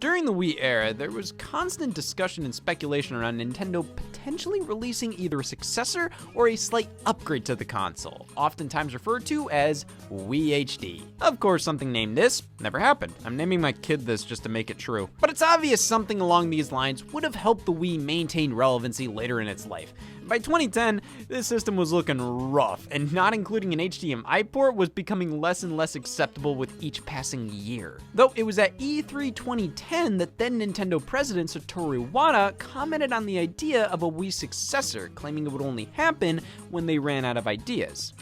During the Wii era, there was constant discussion and speculation around Nintendo potentially releasing either a successor or a slight upgrade to the console, oftentimes referred to as Wii HD. Of course, something named this never happened. I'm naming my kid this just to make it true. But it's obvious something along these lines would have helped the Wii maintain relevancy later in its life. By 2010, this system was looking rough, and not including an HDMI port was becoming less and less acceptable with each passing year. Though it was at E3 2010 that then Nintendo president Satoru Iwata commented on the idea of a Wii successor, claiming it would only happen when they ran out of ideas.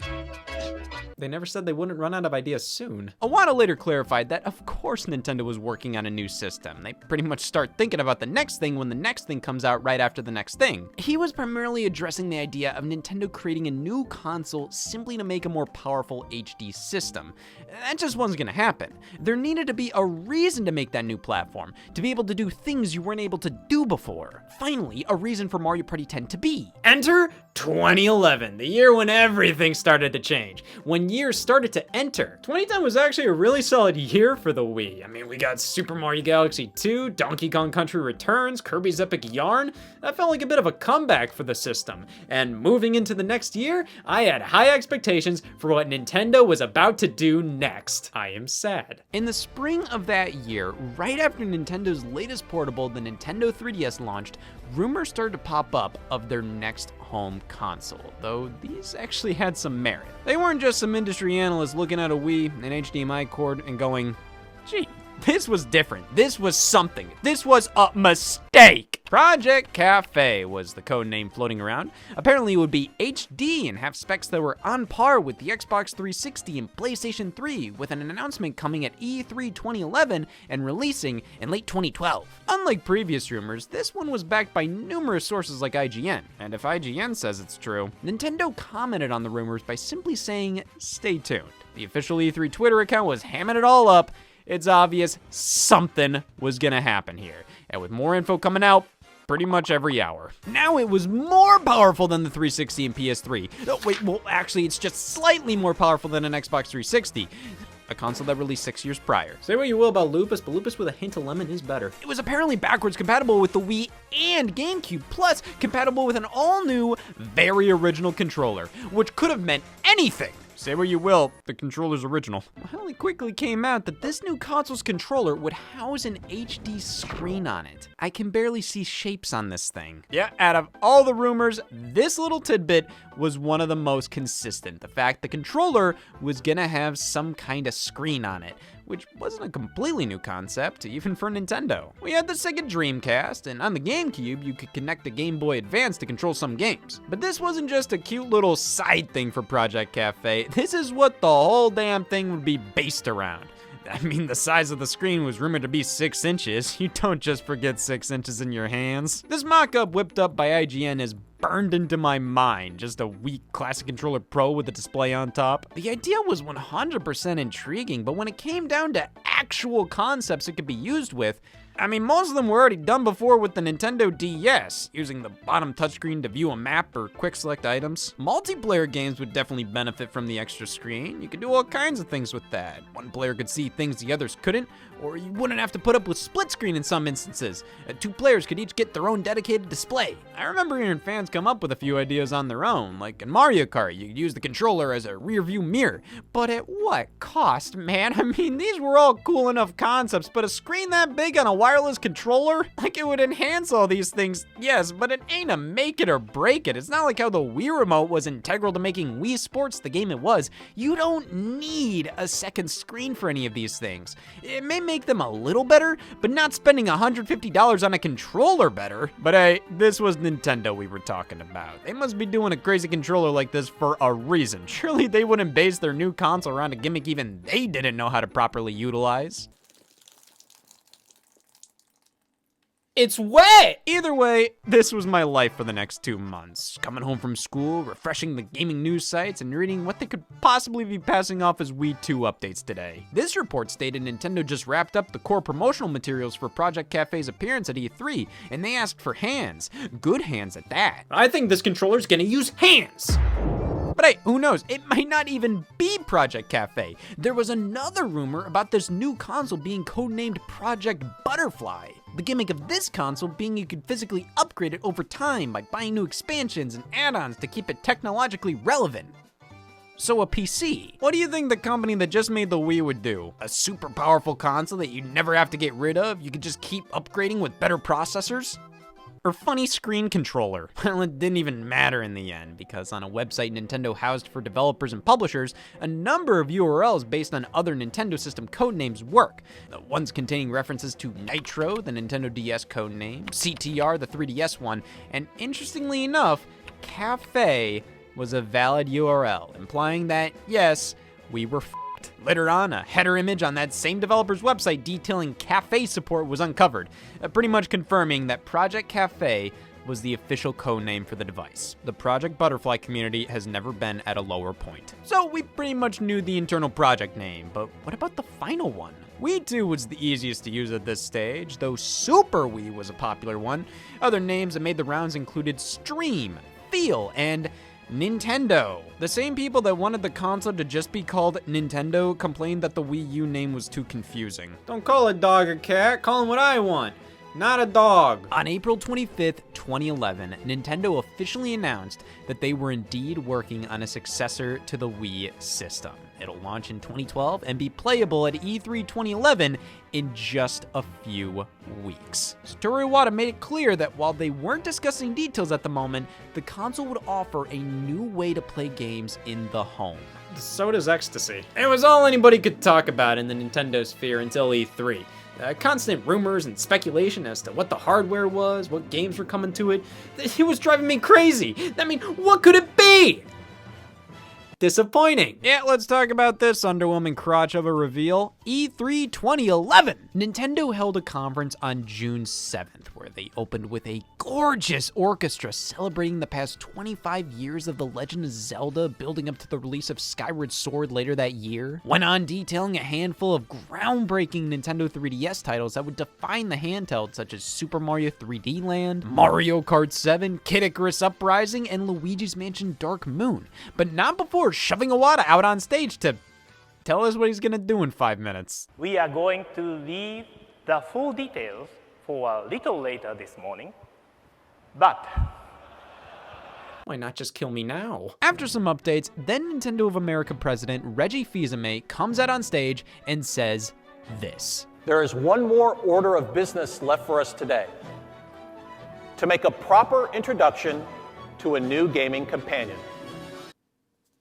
They never said they wouldn't run out of ideas soon. Iwata later clarified that of course Nintendo was working on a new system. They pretty much start thinking about the next thing when the next thing comes out right after the next thing. He was primarily addressing the idea of Nintendo creating a new console simply to make a more powerful HD system. That just wasn't gonna happen. There needed to be a reason to make that new platform, to be able to do things you weren't able to do before. Finally, a reason for Mario Party 10 to be. Enter 2011, the year when everything started to change. When years started to enter. 2010 was actually a really solid year for the Wii. I mean, we got Super Mario Galaxy 2, Donkey Kong Country Returns, Kirby's Epic Yarn. That felt like a bit of a comeback for the system. And moving into the next year, I had high expectations for what Nintendo was about to do next. I am sad. In the spring of that year, right after Nintendo's latest portable, the Nintendo 3DS launched, rumors started to pop up of their next home console, though these actually had some merit. They weren't just some industry analysts looking at a Wii, an HDMI cord, and going, gee, this was different. This was something. This was a mistake. Project Cafe was the code name floating around. Apparently it would be HD and have specs that were on par with the Xbox 360 and PlayStation 3, with an announcement coming at E3 2011 and releasing in late 2012. Unlike previous rumors, this one was backed by numerous sources like IGN, and if IGN says it's true, Nintendo commented on the rumors by simply saying, stay tuned. The official E3 Twitter account was hamming it all up. It's obvious something was gonna happen here, and with more info coming out pretty much every hour. Now it was more powerful than the 360 and PS3. Oh, wait, well, actually, it's just slightly more powerful than an Xbox 360, a console that released 6 years prior. Say what you will about Lupus, but Lupus with a hint of lemon is better. It was apparently backwards compatible with the Wii and GameCube, plus compatible with an all-new, very original controller, which could have meant anything. Say what you will, the controller's original. Well, it quickly came out that this new console's controller would house an HD screen on it. I can barely see shapes on this thing. Yeah, out of all the rumors, this little tidbit was one of the most consistent. The fact the controller was gonna have some kind of screen on it, which wasn't a completely new concept, even for Nintendo. We had the Sega Dreamcast, and on the GameCube, you could connect the Game Boy Advance to control some games. But this wasn't just a cute little side thing for Project Cafe. This is what the whole damn thing would be based around. I mean, the size of the screen was rumored to be 6 inches. You don't just forget 6 inches in your hands. This mock-up whipped up by IGN is burned into my mind. Just a weak Classic Controller Pro with a display on top. The idea was 100% intriguing, but when it came down to actual concepts it could be used with, I mean, most of them were already done before with the Nintendo DS, using the bottom touchscreen to view a map or quick select items. Multiplayer games would definitely benefit from the extra screen. You could do all kinds of things with that. One player could see things the others couldn't, or you wouldn't have to put up with split screen in some instances. 2 players could each get their own dedicated display. I remember hearing fans come up with a few ideas on their own, like in Mario Kart, you could use the controller as a rear view mirror. But at what cost, man? I mean, these were all cool enough concepts, but a screen that big on a wireless controller? Like, it would enhance all these things, yes, but it ain't a make it or break it. It's not like how the Wii Remote was integral to making Wii Sports the game it was. You don't need a second screen for any of these things. It may make them a little better, but not spending $150 on a controller better. But hey, this was Nintendo we were talking about. They must be doing a crazy controller like this for a reason. Surely they wouldn't base their new console around a gimmick even they didn't know how to properly utilize. It's wet! Either way, this was my life for the next 2 months. Coming home from school, refreshing the gaming news sites, and reading what they could possibly be passing off as Wii 2 updates today. This report stated Nintendo just wrapped up the core promotional materials for Project Cafe's appearance at E3, and they asked for hands. Good hands at that. I think this controller's gonna use hands! But hey, who knows? It might not even be Project Cafe. There was another rumor about this new console being codenamed Project Butterfly. The gimmick of this console being you could physically upgrade it over time by buying new expansions and add-ons to keep it technologically relevant. So a PC. What do you think the company that just made the Wii would do? A super powerful console that you never have to get rid of? You could just keep upgrading with better processors? Or funny screen controller? Well, it didn't even matter in the end, because on a website Nintendo housed for developers and publishers, a number of URLs based on other Nintendo system codenames work. The ones containing references to Nitro, the Nintendo DS codename, CTR, the 3DS one, and interestingly enough, Cafe was a valid URL, implying that, yes, we were f***ed. Later on, a header image on that same developer's website detailing Cafe support was uncovered, pretty much confirming that Project Cafe was the official codename for the device. The Project Butterfly community has never been at a lower point. So we pretty much knew the internal project name, but what about the final one? Wii 2 was the easiest to use at this stage, though Super Wii was a popular one. Other names that made the rounds included Stream, Feel, and Nintendo. The same people that wanted the console to just be called Nintendo complained that the Wii U name was too confusing. Don't call a dog a cat, call him what I want. Not a dog. On April 25th, 2011, Nintendo officially announced that they were indeed working on a successor to the Wii system. It'll launch in 2012 and be playable at E3 2011 in just a few weeks. Satoru Iwata made it clear that while they weren't discussing details at the moment, the console would offer a new way to play games in the home. So does ecstasy. It was all anybody could talk about in the Nintendo sphere until E3. Constant rumors and speculation as to what the hardware was, what games were coming to it. It was driving me crazy. I mean, what could it be? Disappointing. Yeah, let's talk about this underwhelming crotch of a reveal. E3 2011. Nintendo held a conference on June 7th where they opened with a gorgeous orchestra celebrating the past 25 years of The Legend of Zelda, building up to the release of Skyward Sword later that year. Went on detailing a handful of groundbreaking Nintendo 3DS titles that would define the handheld, such as Super Mario 3D Land, Mario Kart 7, Kid Icarus Uprising, and Luigi's Mansion Dark Moon. But not before shoving Iwata out on stage to tell us what he's gonna do in 5 minutes. We are going to leave the full details for a little later this morning, but why not just kill me now? After some updates, then Nintendo of America president Reggie Fils-Aimé comes out on stage and says this. There is one more order of business left for us today: to make a proper introduction to a new gaming companion.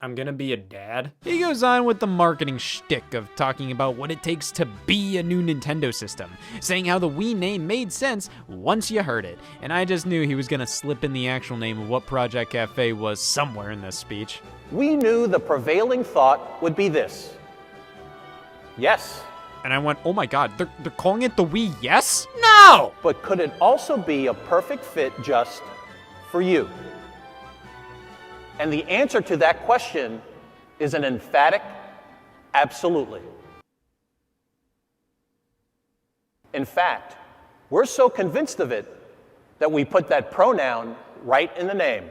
I'm gonna be a dad? He goes on with the marketing shtick of talking about what it takes to be a new Nintendo system, saying how the Wii name made sense once you heard it, and I just knew he was gonna slip in the actual name of what Project Cafe was somewhere in this speech. We knew the prevailing thought would be this: yes. And I went, oh my god, they're calling it the Wii Yes? No! But could it also be a perfect fit just for you? And the answer to that question is an emphatic absolutely. In fact, we're so convinced of it that we put that pronoun right in the name.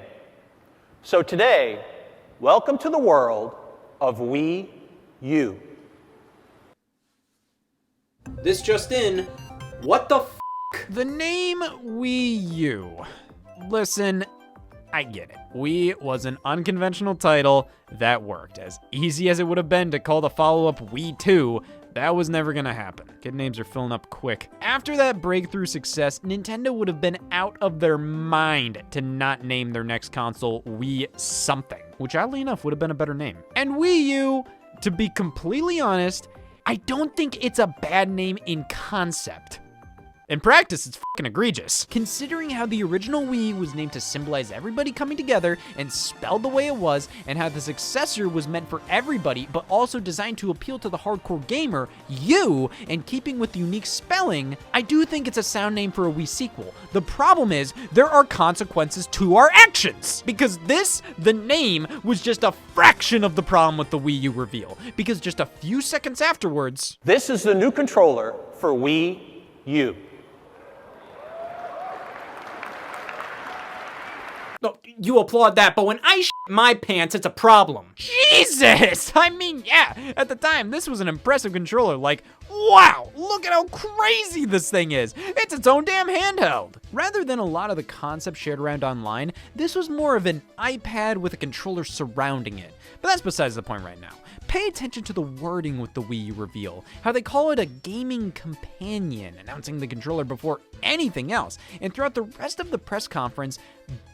So today, welcome to the world of Wii U. This just in, what the f***? The name Wii U. Listen, I get it. Wii was an unconventional title that worked. As easy as it would have been to call the follow-up Wii 2, that was never gonna happen. Kid names are filling up quick. After that breakthrough success, Nintendo would have been out of their mind to not name their next console Wii something, which oddly enough would have been a better name. And Wii U, to be completely honest, I don't think it's a bad name in concept. In practice, it's fucking egregious. Considering how the original Wii was named to symbolize everybody coming together and spelled the way it was, and how the successor was meant for everybody, but also designed to appeal to the hardcore gamer, U, and keeping with the unique spelling, I do think it's a sound name for a Wii sequel. The problem is, there are consequences to our actions. Because this, the name, was just a fraction of the problem with the Wii U reveal. Because just a few seconds afterwards, this is the new controller for Wii U. No, you applaud that, but when I my pants, it's a problem. Jesus! I mean, yeah, at the time, this was an impressive controller. Like, wow, look at how crazy this thing is. It's its own damn handheld. Rather than a lot of the concepts shared around online, this was more of an iPad with a controller surrounding it. But that's besides the point right now. Pay attention to the wording with the Wii U reveal, how they call it a gaming companion, announcing the controller before anything else, and throughout the rest of the press conference,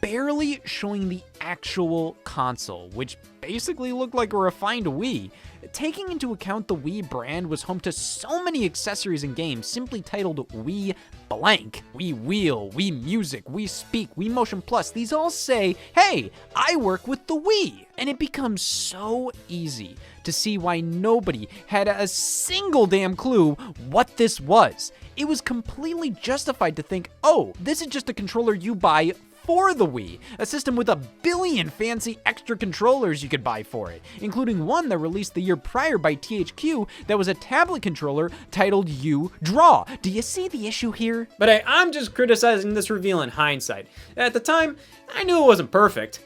barely showing the actual console, which basically looked like a refined Wii. Taking into account the Wii brand was home to so many accessories and games simply titled Wii blank, Wii Wheel, Wii Music, Wii Speak, Wii Motion Plus, these all say, hey, I work with the Wii. And it becomes so easy to see why nobody had a single damn clue what this was. It was completely justified to think, oh, this is just a controller you buy for the Wii, a system with a billion fancy extra controllers you could buy for it, including one that released the year prior by THQ that was a tablet controller titled U Draw. Do you see the issue here? But hey, I'm just criticizing this reveal in hindsight. At the time, I knew it wasn't perfect.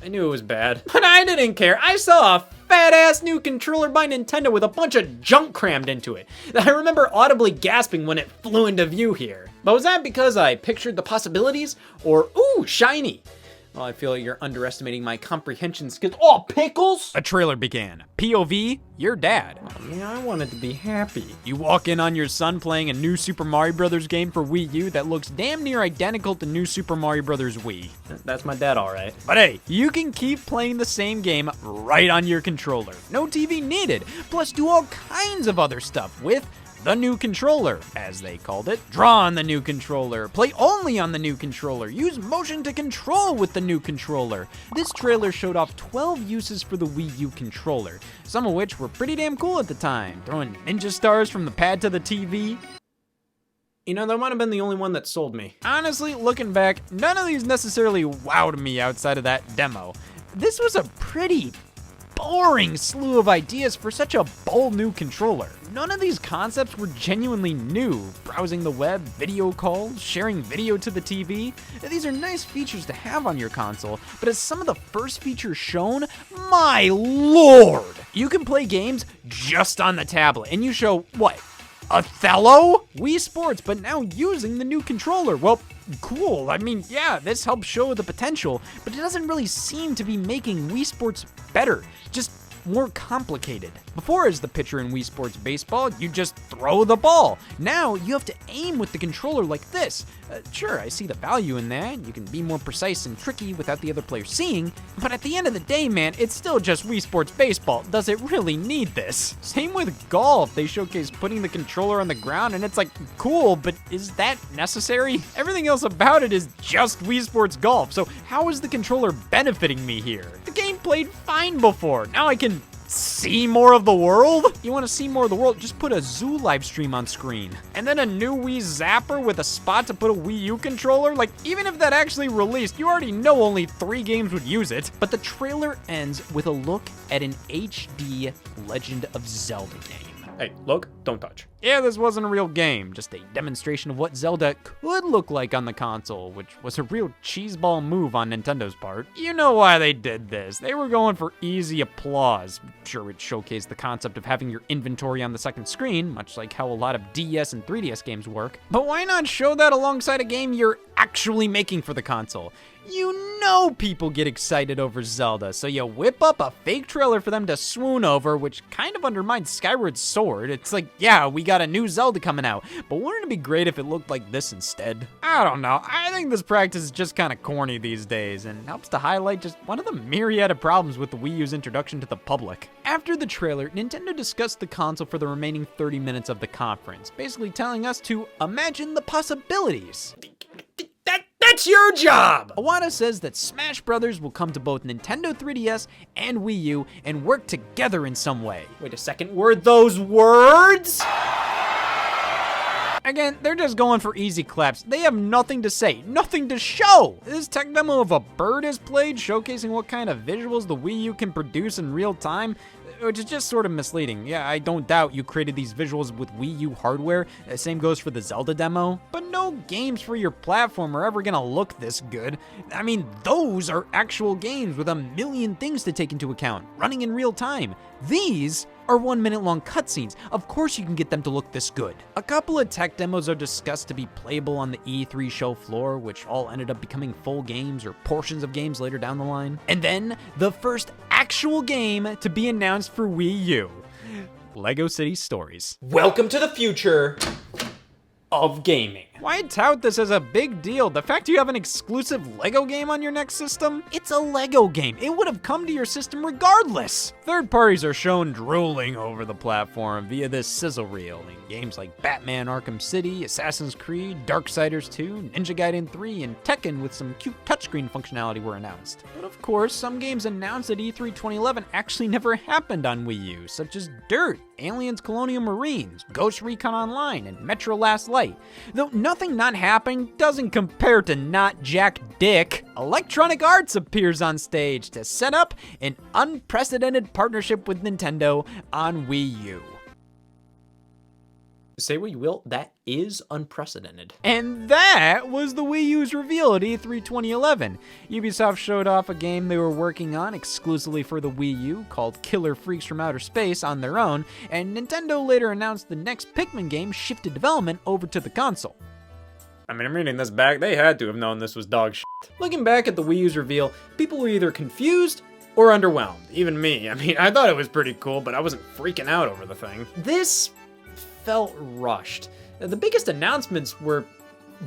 I knew it was bad, but I didn't care. I saw a fat-ass new controller by Nintendo with a bunch of junk crammed into it. I remember audibly gasping when it flew into view here. But was that because I pictured the possibilities? Or, ooh, shiny? Well, I feel like you're underestimating my comprehension skills. Oh, pickles? A trailer began. POV, your dad. Oh, yeah, I wanted to be happy. You walk in on your son playing a new Super Mario Bros. Game for Wii U that looks damn near identical to new Super Mario Bros. Wii. That's my dad, all right. But hey, you can keep playing the same game right on your controller. No TV needed. Plus, do all kinds of other stuff with the new controller, as they called it. Draw on the new controller, play only on the new controller, use motion to control with the new controller. This trailer showed off 12 uses for the Wii U controller, some of which were pretty damn cool at the time, throwing ninja stars from the pad to the TV. You know, that might have been the only one that sold me. Honestly, looking back, none of these necessarily wowed me outside of that demo. This was a pretty boring slew of ideas for such a bold new controller. None of these concepts were genuinely new. Browsing the web, video calls, sharing video to the TV. These are nice features to have on your console, but as some of the first features shown, my lord! You can play games just on the tablet, and you show, what, Othello? Wii Sports, but now using the new controller. Well, cool. I mean, yeah, this helps show the potential, but it doesn't really seem to be making Wii Sports better, just more complicated. Before, as the pitcher in Wii Sports Baseball, you just throw the ball. Now, you have to aim with the controller like this. Sure, I see the value in that. You can be more precise and tricky without the other player seeing, but at the end of the day, man, it's still just Wii Sports Baseball. Does it really need this? Same with golf. They showcase putting the controller on the ground, and it's like, cool, but is that necessary? Everything else about it is just Wii Sports Golf, so how is the controller benefiting me here? The game played fine before. Now I can see more of the world? You want to see more of the world? Just put a zoo live stream on screen. And then a new Wii Zapper with a spot to put a Wii U controller? Like, even if that actually released, you already know only 3 games would use it. But the trailer ends with a look at an HD Legend of Zelda game. Hey, look, don't touch. Yeah, this wasn't a real game, just a demonstration of what Zelda could look like on the console, which was a real cheeseball move on Nintendo's part. You know why they did this. They were going for easy applause. Sure, it showcased the concept of having your inventory on the second screen, much like how a lot of DS and 3DS games work. But why not show that alongside a game you're actually making for the console? You know people get excited over Zelda, so you whip up a fake trailer for them to swoon over, which kind of undermines Skyward Sword. It's like, yeah, we got a new Zelda coming out, but wouldn't it be great if it looked like this instead? I don't know. I think this practice is just kind of corny these days and helps to highlight just one of the myriad of problems with the Wii U's introduction to the public. After the trailer, Nintendo discussed the console for the remaining 30 minutes of the conference, basically telling us to imagine the possibilities. That's your job! Iwata says that Smash Brothers will come to both Nintendo 3DS and Wii U and work together in some way. Wait a second, were those words? Again, they're just going for easy claps. They have nothing to say, nothing to show. This tech demo of a bird is played, showcasing what kind of visuals the Wii U can produce in real time, which is just sort of misleading. Yeah, I don't doubt you created these visuals with Wii U hardware. Same goes for the Zelda demo. But no games for your platform are ever gonna look this good. I mean, those are actual games with a million things to take into account, running in real time. These are 1 minute long cutscenes. Of course you can get them to look this good. A couple of tech demos are discussed to be playable on the E3 show floor, which all ended up becoming full games or portions of games later down the line. And then the first actual game to be announced for Wii U. Lego City Stories. Welcome to the future of gaming. Why tout this as a big deal? The fact you have an exclusive Lego game on your next system? It's a Lego game. It would have come to your system regardless. Third parties are shown drooling over the platform via this sizzle reel in games like Batman Arkham City, Assassin's Creed, Darksiders 2, Ninja Gaiden 3, and Tekken with some cute touchscreen functionality were announced. But of course, some games announced at E3 2011 actually never happened on Wii U, such as Dirt, Aliens Colonial Marines, Ghost Recon Online, and Metro Last Light. Though nothing not happening doesn't compare to Not Jack Dick. Electronic Arts appears on stage to set up an unprecedented partnership with Nintendo on Wii U. Say what you will, that is unprecedented. And that was the Wii U's reveal at E3 2011. Ubisoft showed off a game they were working on exclusively for the Wii U called Killer Freaks from Outer Space on their own, and Nintendo later announced the next Pikmin game shifted development over to the console. I mean, I'm reading this back, they had to have known this was dog shit. Looking back at the Wii U's reveal, people were either confused or underwhelmed. Even me. I mean, I thought it was pretty cool, but I wasn't freaking out over the thing. This felt rushed. The biggest announcements were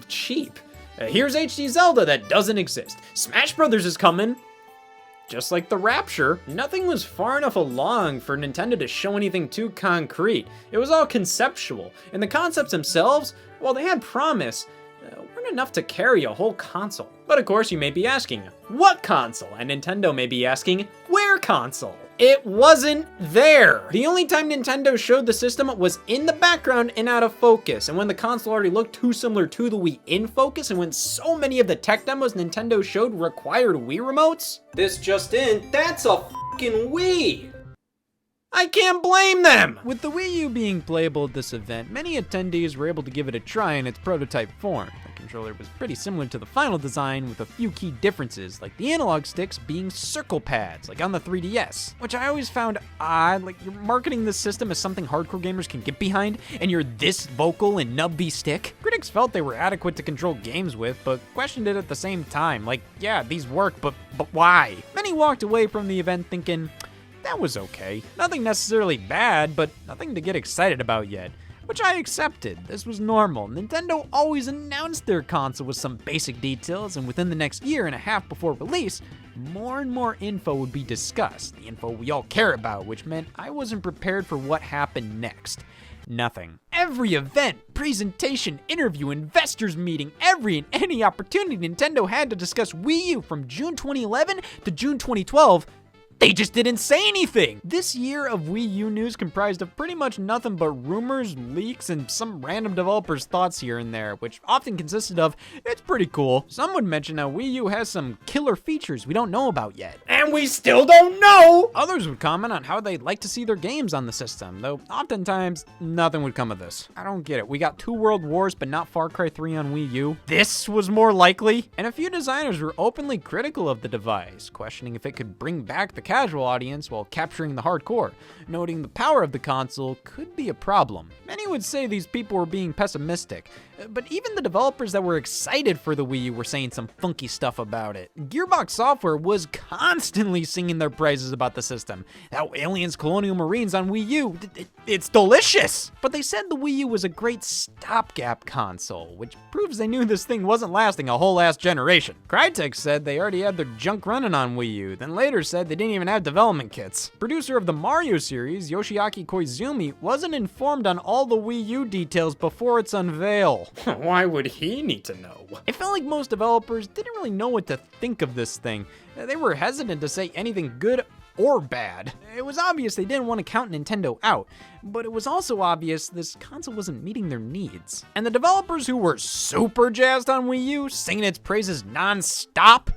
cheap. Here's HD Zelda that doesn't exist. Smash Brothers is coming. Just like the Rapture, nothing was far enough along for Nintendo to show anything too concrete. It was all conceptual, and the concepts themselves, while they had promise, weren't enough to carry a whole console. But of course you may be asking, what console? And Nintendo may be asking, where console? It wasn't there. The only time Nintendo showed the system was in the background and out of focus, and when the console already looked too similar to the Wii in focus, and when so many of the tech demos Nintendo showed required Wii remotes. This just in, that's a fucking Wii. I can't blame them! With the Wii U being playable at this event, many attendees were able to give it a try in its prototype form. The controller was pretty similar to the final design with a few key differences, like the analog sticks being circle pads, like on the 3DS, which I always found odd. Like, you're marketing this system as something hardcore gamers can get behind, and you're this vocal and nubby stick? Critics felt they were adequate to control games with, but questioned it at the same time. Like, yeah, these work, but why? Many walked away from the event thinking, that was okay. Nothing necessarily bad, but nothing to get excited about yet. Which I accepted. This was normal. Nintendo always announced their console with some basic details, and within the next year and a half before release, more and more info would be discussed. The info we all care about, which meant I wasn't prepared for what happened next. Nothing. Every event, presentation, interview, investors meeting, every and any opportunity Nintendo had to discuss Wii U from June 2011 to June 2012, they just didn't say anything! This year of Wii U news comprised of pretty much nothing but rumors, leaks, and some random developers' thoughts here and there, which often consisted of, it's pretty cool. Some would mention how Wii U has some killer features we don't know about yet. And we still don't know! Others would comment on how they'd like to see their games on the system, though oftentimes, nothing would come of this. I don't get it. We got 2 World Wars, but not Far Cry 3 on Wii U. This was more likely? And a few designers were openly critical of the device, questioning if it could bring back the casual audience while capturing the hardcore, noting the power of the console could be a problem. Many would say these people were being pessimistic, but even the developers that were excited for the Wii U were saying some funky stuff about it. Gearbox Software was constantly singing their praises about the system. How Aliens Colonial Marines on Wii U, it's delicious! But they said the Wii U was a great stopgap console, which proves they knew this thing wasn't lasting a whole ass generation. Crytek said they already had their junk running on Wii U, then later said they didn't even have development kits. Producer of the Mario series, Yoshiaki Koizumi, wasn't informed on all the Wii U details before its unveil. Why would he need to know? It felt like most developers didn't really know what to think of this thing. They were hesitant to say anything good or bad. It was obvious they didn't want to count Nintendo out, but it was also obvious this console wasn't meeting their needs. And the developers who were super jazzed on Wii U, singing its praises non-stop,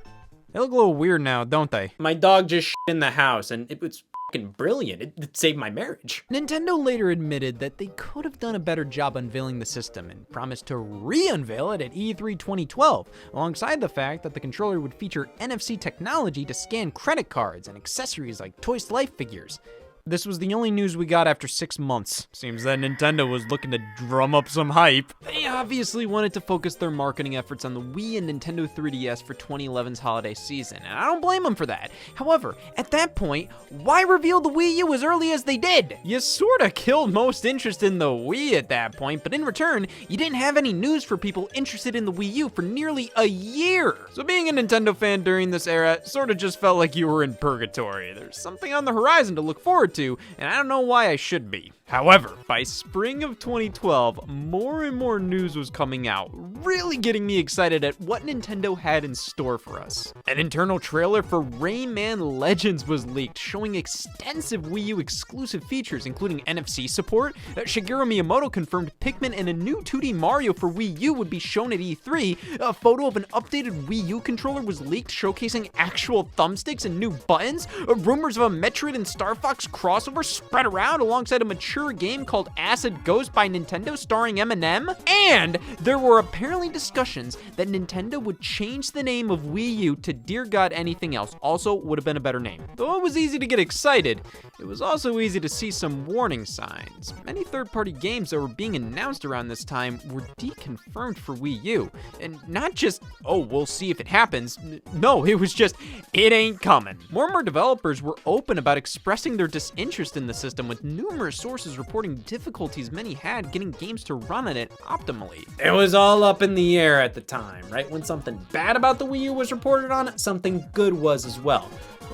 they look a little weird now, don't they? My dog just shit in the house, and it was fucking brilliant. It saved my marriage. Nintendo later admitted that they could have done a better job unveiling the system and promised to re-unveil it at E3 2012, alongside the fact that the controller would feature NFC technology to scan credit cards and accessories like Toys to Life figures. This was the only news we got after 6 months. Seems that Nintendo was looking to drum up some hype. They obviously wanted to focus their marketing efforts on the Wii and Nintendo 3DS for 2011's holiday season, and I don't blame them for that. However, at that point, why reveal the Wii U as early as they did? You sorta killed most interest in the Wii at that point, but in return, you didn't have any news for people interested in the Wii U for nearly a year. So being a Nintendo fan during this era sorta just felt like you were in purgatory. There's something on the horizon to look forward to, and I don't know why I should be. However, by spring of 2012, more and more news was coming out, really getting me excited at what Nintendo had in store for us. An internal trailer for Rayman Legends was leaked, showing extensive Wii U exclusive features, including NFC support. Shigeru Miyamoto confirmed Pikmin and a new 2D Mario for Wii U would be shown at E3. A photo of an updated Wii U controller was leaked, showcasing actual thumbsticks and new buttons. Rumors of a Metroid and Star Fox crossover spread around alongside a mature game called Acid Ghost by Nintendo starring Eminem. And there were apparently discussions that Nintendo would change the name of Wii U to Dear God Anything Else. Also would have been a better name. Though it was easy to get excited, it was also easy to see some warning signs. Many third-party games that were being announced around this time were deconfirmed for Wii U. And not just, oh, we'll see if it happens. No, it was just, it ain't coming. More and more developers were open about expressing their disinterest in the system, with numerous sources reporting difficulties many had getting games to run on it optimally. It was all up in the air at the time, right? When something bad about the Wii U was reported on, something good was as well.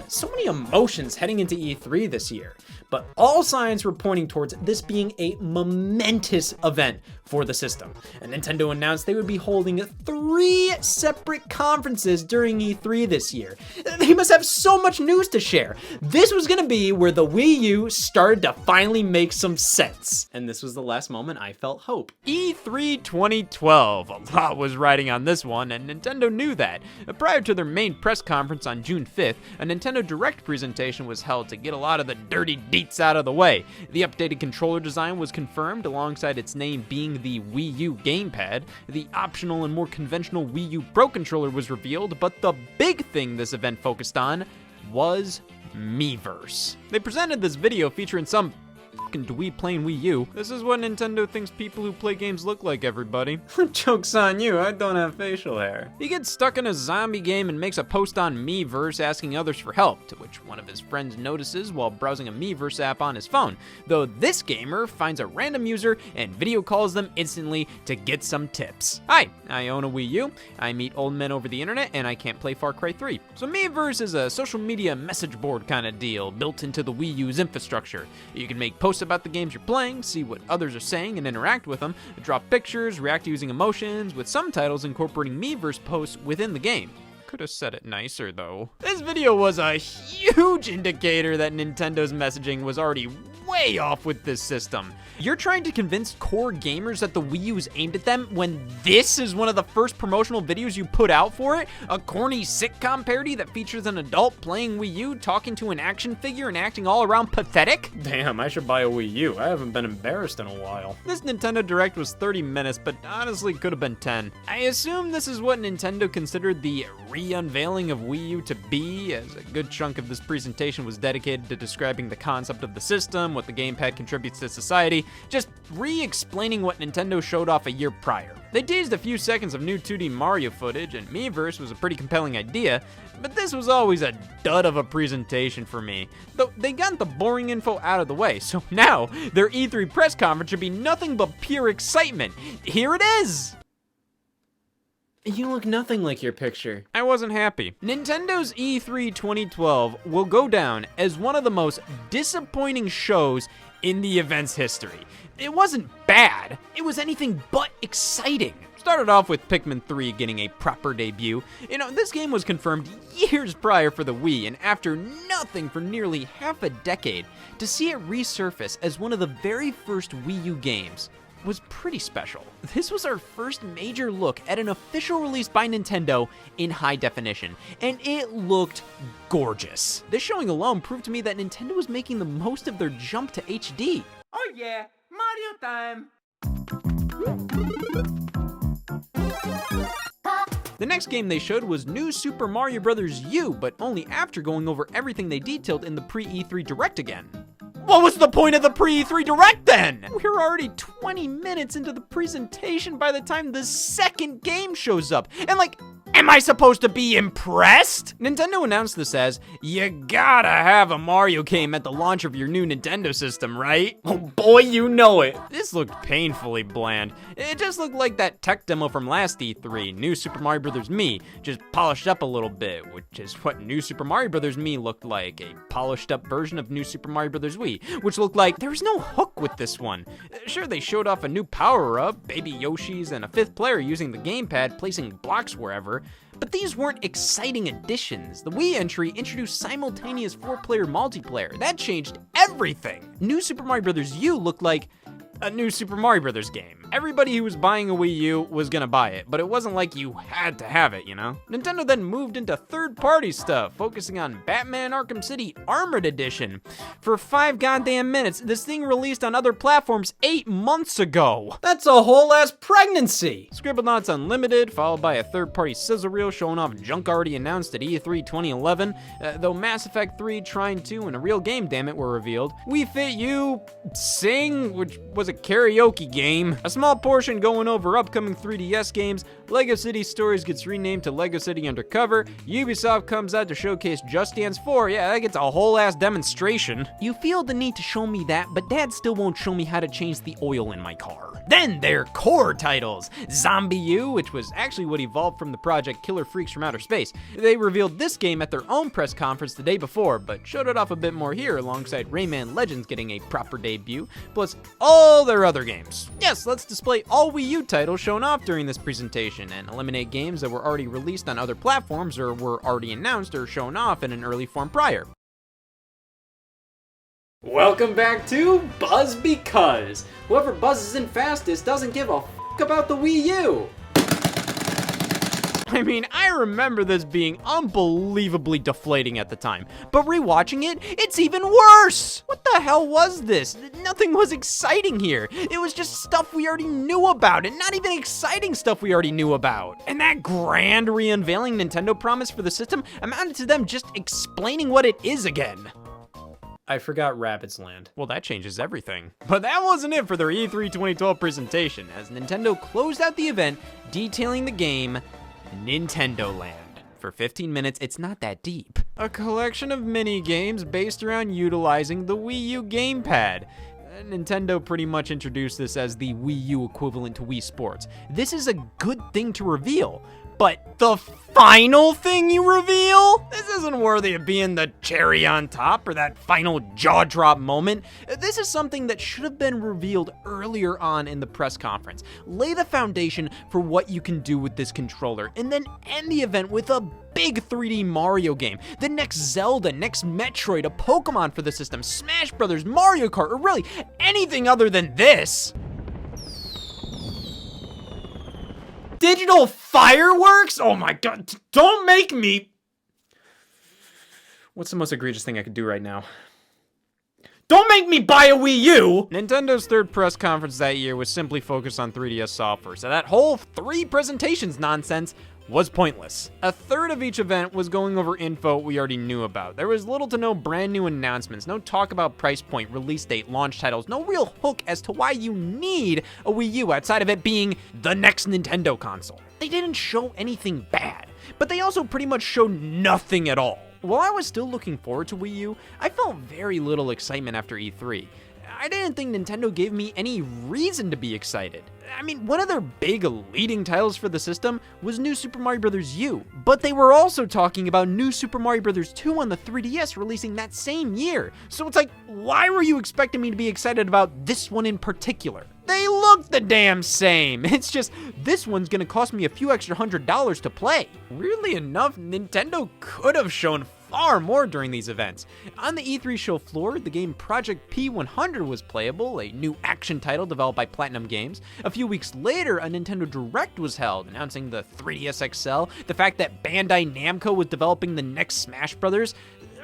So many emotions heading into E3 this year, but all signs were pointing towards this being a momentous event for the system. And Nintendo announced they would be holding 3 separate conferences during E3 this year. They must have so much news to share. This was gonna be where the Wii U started to finally make some sense. And this was the last moment I felt hope. E3 2012. A lot was riding on this one, and Nintendo knew that. Prior to their main press conference on June 5th, a Nintendo Direct presentation was held to get a lot of the dirty deets out of the way. The updated controller design was confirmed, alongside its name being the Wii U gamepad. The optional and more conventional Wii U Pro controller was revealed, but the big thing this event focused on was Miiverse. They presented this video featuring some fucking dweeb playing Wii U. This is what Nintendo thinks people who play games look like, everybody. Joke's on you, I don't have facial hair. He gets stuck in a zombie game and makes a post on Miiverse asking others for help, to which one of his friends notices while browsing a Miiverse app on his phone, though this gamer finds a random user and video calls them instantly to get some tips. Hi, I own a Wii U, I meet old men over the internet, and I can't play Far Cry 3. So Miiverse is a social media message board kind of deal built into the Wii U's infrastructure. You can make posts about the games you're playing, see what others are saying and interact with them, draw pictures, react using emotions, with some titles incorporating Miiverse posts within the game. Could have said it nicer though. This video was a huge indicator that Nintendo's messaging was already way off with this system. You're trying to convince core gamers that the Wii U is aimed at them when this is one of the first promotional videos you put out for it? A corny sitcom parody that features an adult playing Wii U, talking to an action figure and acting all around pathetic? Damn, I should buy a Wii U. I haven't been embarrassed in a while. This Nintendo Direct was 30 minutes, but honestly could have been 10. I assume this is what Nintendo considered the re-unveiling of Wii U to be, as a good chunk of this presentation was dedicated to describing the concept of the system, what the gamepad contributes to society, just re-explaining what Nintendo showed off a year prior. They teased a few seconds of new 2D Mario footage, and Miiverse was a pretty compelling idea, but this was always a dud of a presentation for me. Though they got the boring info out of the way, so now their E3 press conference should be nothing but pure excitement. Here it is! You look nothing like your picture. I wasn't happy. Nintendo's E3 2012 will go down as one of the most disappointing shows in the event's history. It wasn't bad, it was anything but exciting. Started off with Pikmin 3 getting a proper debut. You know, this game was confirmed years prior for the Wii, and after nothing for nearly half a decade, to see it resurface as one of the very first Wii U games was pretty special. This was our first major look at an official release by Nintendo in high definition, and it looked gorgeous. This showing alone proved to me that Nintendo was making the most of their jump to HD. Oh yeah, Mario time! The next game they showed was New Super Mario Bros. U, but only after going over everything they detailed in the pre-E3 Direct again. What was the point of the pre-E3 Direct then? We were already 20 minutes into the presentation by the time the second game shows up, and like, am I supposed to be impressed? Nintendo announced this as, you gotta have a Mario game at the launch of your new Nintendo system, right? Oh boy, you know it. This looked painfully bland. It just looked like that tech demo from last E3, New Super Mario Bros. Me, just polished up a little bit, which is what New Super Mario Bros. Me looked like, a polished up version of New Super Mario Bros. Wii, which looked like there was no hook with this one. Sure, they showed off a new power-up, Baby Yoshi's, and a fifth player using the gamepad, placing blocks wherever, but these weren't exciting additions. The Wii entry introduced simultaneous 4-player multiplayer. That changed everything. New Super Mario Bros. U looked like a new Super Mario Bros. Game. Everybody who was buying a Wii U was gonna buy it, but it wasn't like you had to have it, you know? Nintendo then moved into third-party stuff, focusing on Batman Arkham City Armored Edition. For 5 goddamn minutes, this thing released on other platforms 8 months ago. That's a whole ass pregnancy. Scribblenauts Unlimited, followed by a third-party sizzle reel showing off junk already announced at E3 2011, though Mass Effect 3, Trine 2, and a real game, damn it, were revealed. We Fit You, Sing, which was a karaoke game, a small portion going over upcoming 3DS games, LEGO City Stories gets renamed to LEGO City Undercover, Ubisoft comes out to showcase Just Dance 4, yeah, that gets a whole ass demonstration. You feel the need to show me that, but Dad still won't show me how to change the oil in my car. Then their core titles, Zombie U, which was actually what evolved from the project Killer Freaks from Outer Space. They revealed this game at their own press conference the day before, but showed it off a bit more here alongside Rayman Legends getting a proper debut, plus all their other games. Yes, let's display all Wii U titles shown off during this presentation and eliminate games that were already released on other platforms or were already announced or shown off in an early form prior. Welcome back to Buzz Because. Whoever buzzes in fastest doesn't give a f*** about the Wii U. I mean, I remember this being unbelievably deflating at the time, but rewatching it, it's even worse! What the hell was this? Nothing was exciting here. It was just stuff we already knew about, and not even exciting stuff we already knew about. And that grand re-unveiling Nintendo promise for the system amounted to them just explaining what it is again. I forgot Rabbids Land. Well, that changes everything. But that wasn't it for their E3 2012 presentation, as Nintendo closed out the event detailing the game Nintendo Land. For 15 minutes, it's not that deep. A collection of mini-games based around utilizing the Wii U gamepad. Nintendo pretty much introduced this as the Wii U equivalent to Wii Sports. This is a good thing to reveal, but the final thing you reveal? This isn't worthy of being the cherry on top or that final jaw drop moment. This is something that should have been revealed earlier on in the press conference. Lay the foundation for what you can do with this controller, and then end the event with a big 3D Mario game, the next Zelda, next Metroid, a Pokemon for the system, Smash Brothers, Mario Kart, or really anything other than this. Digital fireworks? Oh my god, don't make me... What's the most egregious thing I could do right now? Don't make me buy a Wii U! Nintendo's third press conference that year was simply focused on 3DS software, so that whole 3 presentations nonsense was pointless. A third of each event was going over info we already knew about. There was little to no brand new announcements, no talk about price point, release date, launch titles, no real hook as to why you need a Wii U outside of it being the next Nintendo console. They didn't show anything bad, but they also pretty much showed nothing at all. While I was still looking forward to Wii U, I felt very little excitement after E3. I didn't think Nintendo gave me any reason to be excited. I mean, one of their big leading titles for the system was New Super Mario Bros. U, but they were also talking about New Super Mario Bros. 2 on the 3DS releasing that same year. So it's like, why were you expecting me to be excited about this one in particular? They look the damn same. It's just, this one's gonna cost me a few extra $100s to play. Weirdly enough, Nintendo could have shown far more during these events. On the E3 show floor, the game Project P100 was playable, a new action title developed by Platinum Games. A few weeks later, a Nintendo Direct was held, announcing the 3DS XL, the fact that Bandai Namco was developing the next Smash Brothers.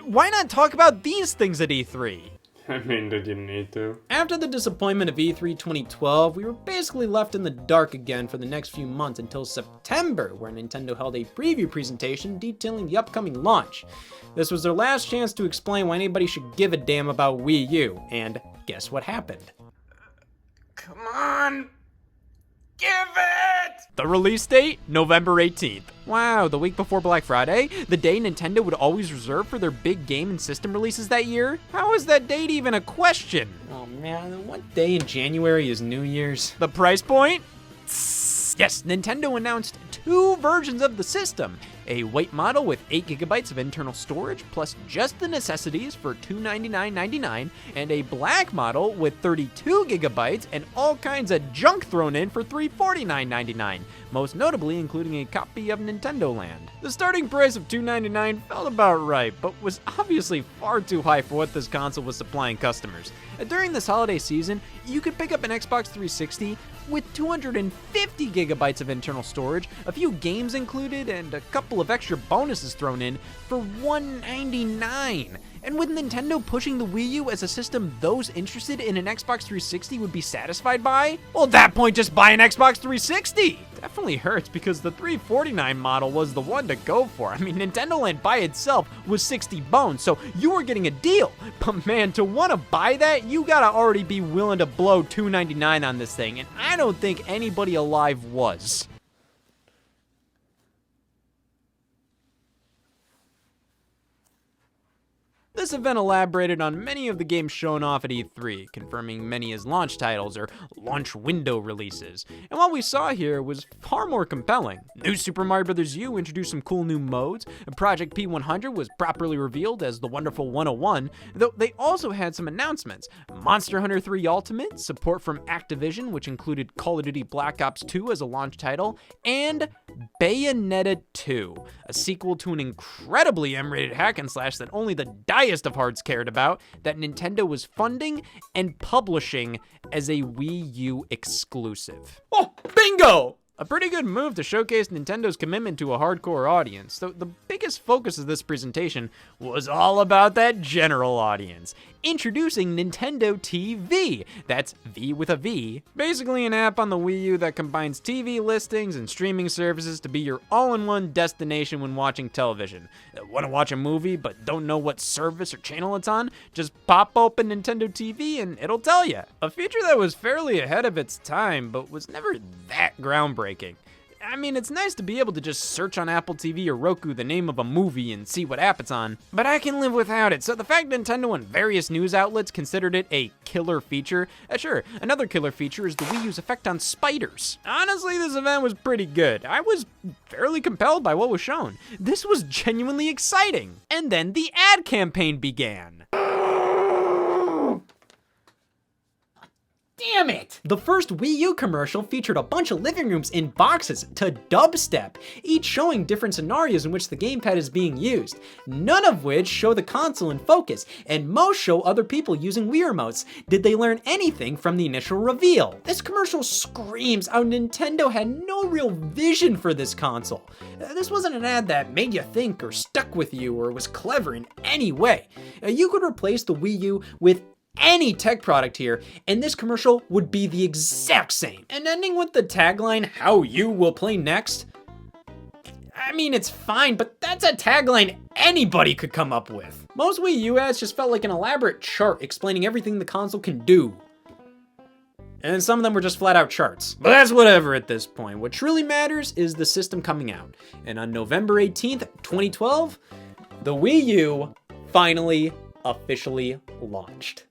Why not talk about these things at E3? I mean, did you need to? After the disappointment of E3 2012, we were basically left in the dark again for the next few months until September, where Nintendo held a preview presentation detailing the upcoming launch. This was their last chance to explain why anybody should give a damn about Wii U, and guess what happened? Come on! Give it! The release date? November 18th. Wow, the week before Black Friday? The day Nintendo would always reserve for their big game and system releases that year? How is that date even a question? Oh man, what day in January is New Year's? The price point? Yes, Nintendo announced 2 versions of the system. A white model with 8 gigabytes of internal storage, plus just the necessities for $299.99, and a black model with 32 gigabytes and all kinds of junk thrown in for $349.99, most notably including a copy of Nintendo Land. The starting price of $299 felt about right, but was obviously far too high for what this console was supplying customers. During this holiday season, you could pick up an Xbox 360 with 250 gigabytes of internal storage, a few games included, and a couple of extra bonuses thrown in for $199. And with Nintendo pushing the Wii U as a system those interested in an Xbox 360 would be satisfied by, well, at that point, just buy an Xbox 360! Definitely hurts because the $349 model was the one to go for. I mean, Nintendo Land by itself was 60 bones, so you were getting a deal. But man, to want to buy that, you gotta already be willing to blow $299 on this thing, and I don't think anybody alive was. This event elaborated on many of the games shown off at E3, confirming many as launch titles or launch window releases. And what we saw here was far more compelling. New Super Mario Bros. U introduced some cool new modes, and Project P100 was properly revealed as the Wonderful 101, though they also had some announcements. Monster Hunter 3 Ultimate, support from Activision, which included Call of Duty Black Ops 2 as a launch title, and Bayonetta 2, a sequel to an incredibly M-rated hack and slash that only the diehest of hearts cared about, that Nintendo was funding and publishing as a Wii U exclusive. Oh, bingo! A pretty good move to showcase Nintendo's commitment to a hardcore audience, though the biggest focus of this presentation was all about that general audience. Introducing Nintendo TV, that's V with a V, basically an app on the Wii U that combines TV listings and streaming services to be your all-in-one destination when watching television. Want to watch a movie but don't know what service or channel it's on? Just pop open Nintendo TV and it'll tell you. A feature that was fairly ahead of its time, but was never that groundbreaking. I mean, it's nice to be able to just search on Apple TV or Roku the name of a movie and see what app it's on, but I can live without it. So the fact Nintendo and various news outlets considered it a killer feature, sure, another killer feature is the Wii U's effect on spiders. Honestly, this event was pretty good. I was fairly compelled by what was shown. This was genuinely exciting. And then the ad campaign began. Damn it! The first Wii U commercial featured a bunch of living rooms in boxes to dubstep, each showing different scenarios in which the gamepad is being used, none of which show the console in focus, and most show other people using Wii remotes. Did they learn anything from the initial reveal? This commercial screams how Nintendo had no real vision for this console. This wasn't an ad that made you think or stuck with you or was clever in any way. You could replace the Wii U with any tech product here, and this commercial would be the exact same. And ending with the tagline, "How you will play next?" I mean, it's fine, but that's a tagline anybody could come up with. Most Wii U ads just felt like an elaborate chart explaining everything the console can do. And some of them were just flat out charts. But that's whatever at this point. What truly matters is the system coming out. And on November 18th, 2012, the Wii U finally officially launched.